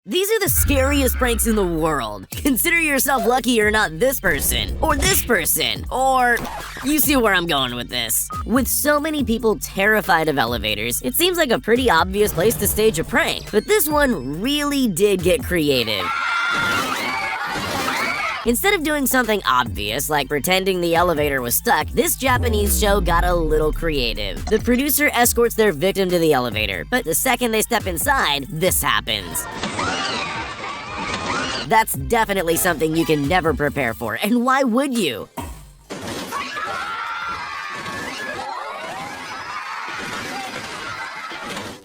These are the scariest pranks in the world. Consider yourself lucky you're not this person, or this person, or... You see where I'm going with this. With so many people terrified of elevators, it seems like a pretty obvious place to stage a prank. But this one really did get creative. Instead of doing something obvious, like pretending the elevator was stuck, this Japanese show got a little creative. The producer escorts their victim to the elevator, but the second they step inside, this happens. That's definitely something you can never prepare for, and why would you?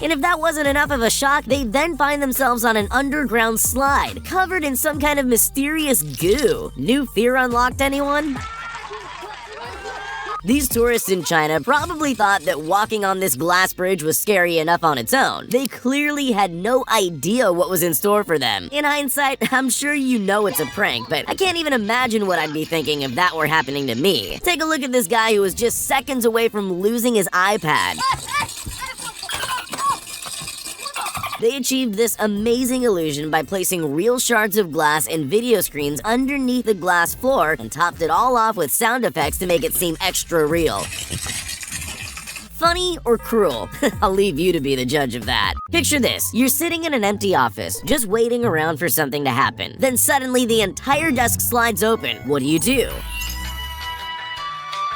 And if that wasn't enough of a shock, they then find themselves on an underground slide, covered in some kind of mysterious goo. New fear unlocked, anyone? These tourists in China probably thought that walking on this glass bridge was scary enough on its own. They clearly had no idea what was in store for them. In hindsight, I'm sure you know it's a prank, but I can't even imagine what I'd be thinking if that were happening to me. Take a look at this guy who was just seconds away from losing his iPad. They achieved this amazing illusion by placing real shards of glass and video screens underneath the glass floor and topped it all off with sound effects to make it seem extra real. Funny or cruel? I'll leave you to be the judge of that. Picture this. You're sitting in an empty office, just waiting around for something to happen. Then suddenly the entire desk slides open. What do?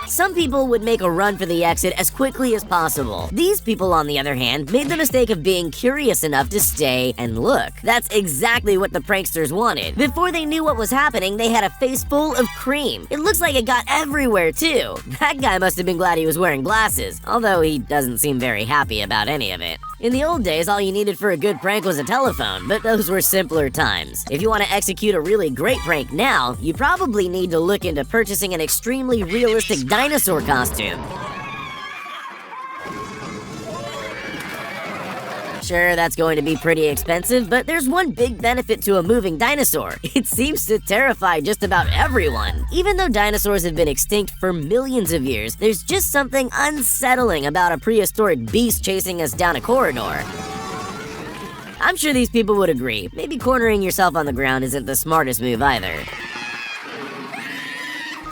Some people would make a run for the exit as quickly as possible. These people, on the other hand, made the mistake of being curious enough to stay and look. That's exactly what the pranksters wanted. Before they knew what was happening, they had a face full of cream. It looks like it got everywhere, too. That guy must have been glad he was wearing glasses, although he doesn't seem very happy about any of it. In the old days, all you needed for a good prank was a telephone, but those were simpler times. If you want to execute a really great prank now, you probably need to look into purchasing an extremely realistic dinosaur costume. Sure, that's going to be pretty expensive, but there's one big benefit to a moving dinosaur. It seems to terrify just about everyone. Even though dinosaurs have been extinct for millions of years, there's just something unsettling about a prehistoric beast chasing us down a corridor. I'm sure these people would agree. Maybe cornering yourself on the ground isn't the smartest move either.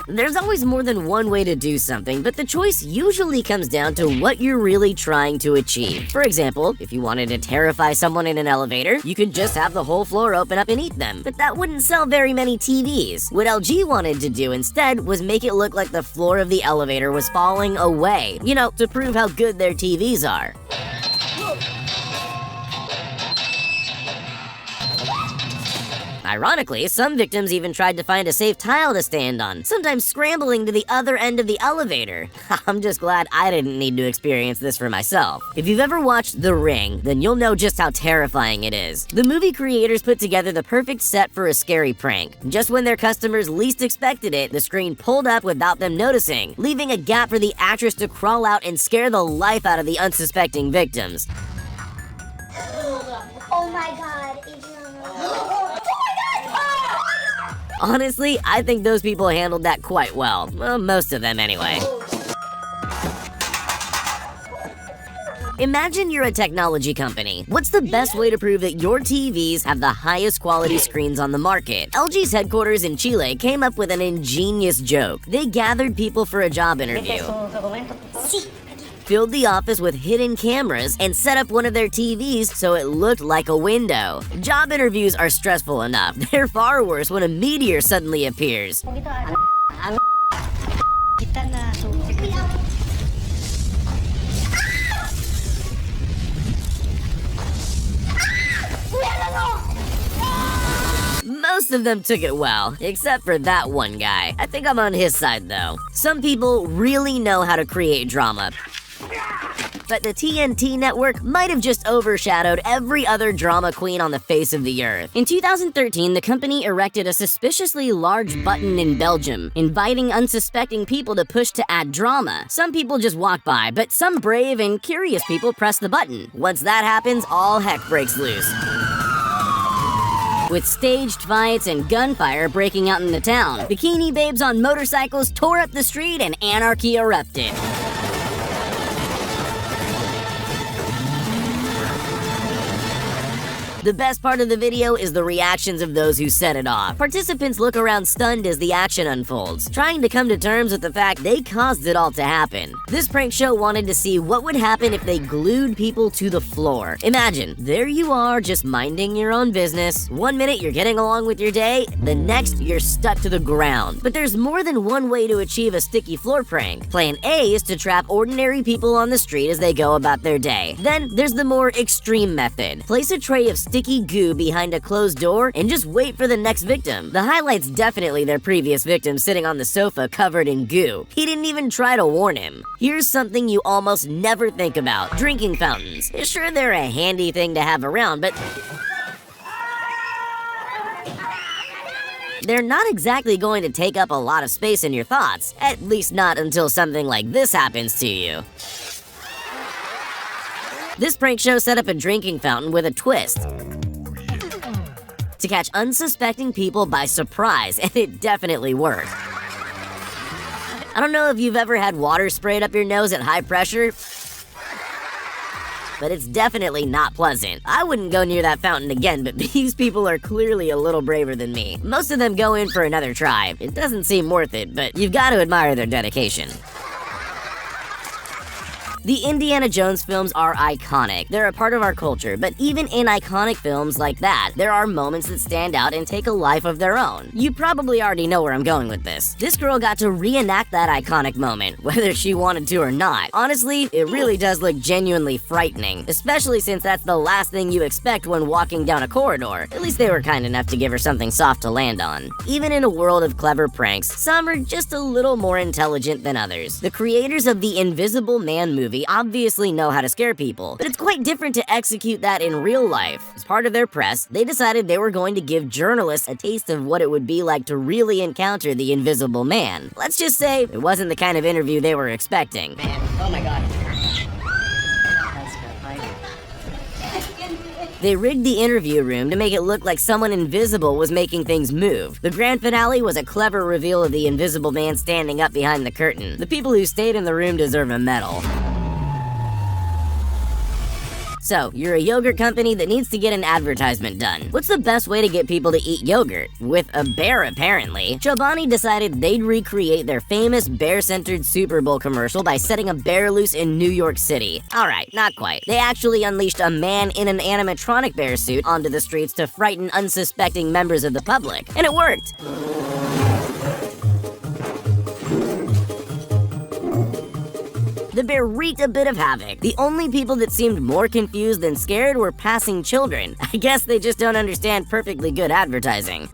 There's always more than one way to do something, but the choice usually comes down to what you're really trying to achieve. For example, if you wanted to terrify someone in an elevator, you could just have the whole floor open up and eat them. But that wouldn't sell very many TVs. What LG wanted to do instead was make it look like the floor of the elevator was falling away. You know, to prove how good their TVs are. Ironically, some victims even tried to find a safe tile to stand on, sometimes scrambling to the other end of the elevator. I'm just glad I didn't need to experience this for myself. If you've ever watched The Ring, then you'll know just how terrifying it is. The movie creators put together the perfect set for a scary prank. Just when their customers least expected it, the screen pulled up without them noticing, leaving a gap for the actress to crawl out and scare the life out of the unsuspecting victims. Oh my god, Adriana. Honestly, I think those people handled that quite well. Well, most of them anyway. Imagine you're a technology company. What's the best way to prove that your TVs have the highest quality screens on the market? LG's headquarters in Chile came up with an ingenious joke. They gathered people for a job interview, filled the office with hidden cameras, and set up one of their TVs so it looked like a window. Job interviews are stressful enough. They're far worse when a meteor suddenly appears. Most of them took it well, except for that one guy. I think I'm on his side though. Some people really know how to create drama. But the TNT network might have just overshadowed every other drama queen on the face of the earth. In 2013, the company erected a suspiciously large button in Belgium, inviting unsuspecting people to push to add drama. Some people just walk by, but some brave and curious people press the button. Once that happens, all heck breaks loose, with staged fights and gunfire breaking out in the town. Bikini babes on motorcycles tore up the street and anarchy erupted. The best part of the video is the reactions of those who set it off. Participants look around stunned as the action unfolds, trying to come to terms with the fact they caused it all to happen. This prank show wanted to see what would happen if they glued people to the floor. Imagine, there you are just minding your own business. One minute you're getting along with your day, the next you're stuck to the ground. But there's more than one way to achieve a sticky floor prank. Plan A is to trap ordinary people on the street as they go about their day. Then there's the more extreme method. Place a tray of sticky goo behind a closed door and just wait for the next victim. The highlight's definitely their previous victim sitting on the sofa covered in goo. He didn't even try to warn him. Here's something you almost never think about: drinking fountains. Sure, they're a handy thing to have around, but they're not exactly going to take up a lot of space in your thoughts, at least not until something like this happens to you. This prank show set up a drinking fountain with a twist to catch unsuspecting people by surprise, and it definitely worked. I don't know if you've ever had water sprayed up your nose at high pressure, but it's definitely not pleasant. I wouldn't go near that fountain again, but these people are clearly a little braver than me. Most of them go in for another try. It doesn't seem worth it, but you've got to admire their dedication. The Indiana Jones films are iconic. They're a part of our culture, but even in iconic films like that, there are moments that stand out and take a life of their own. You probably already know where I'm going with this. This girl got to reenact that iconic moment, whether she wanted to or not. Honestly, it really does look genuinely frightening, especially since that's the last thing you expect when walking down a corridor. At least they were kind enough to give her something soft to land on. Even in a world of clever pranks, some are just a little more intelligent than others. The creators of the Invisible Man movie obviously know how to scare people, but it's quite different to execute that in real life. As part of their press, they decided they were going to give journalists a taste of what it would be like to really encounter the Invisible Man. Let's just say it wasn't the kind of interview they were expecting. Man, oh my god. They rigged the interview room to make it look like someone invisible was making things move. The grand finale was a clever reveal of the Invisible Man standing up behind the curtain. The people who stayed in the room deserve a medal. So, you're a yogurt company that needs to get an advertisement done. What's the best way to get people to eat yogurt? With a bear, apparently. Chobani decided they'd recreate their famous bear-centered Super Bowl commercial by setting a bear loose in New York City. Alright, not quite. They actually unleashed a man in an animatronic bear suit onto the streets to frighten unsuspecting members of the public. And it worked! The bear wreaked a bit of havoc. The only people that seemed more confused than scared were passing children. I guess they just don't understand perfectly good advertising.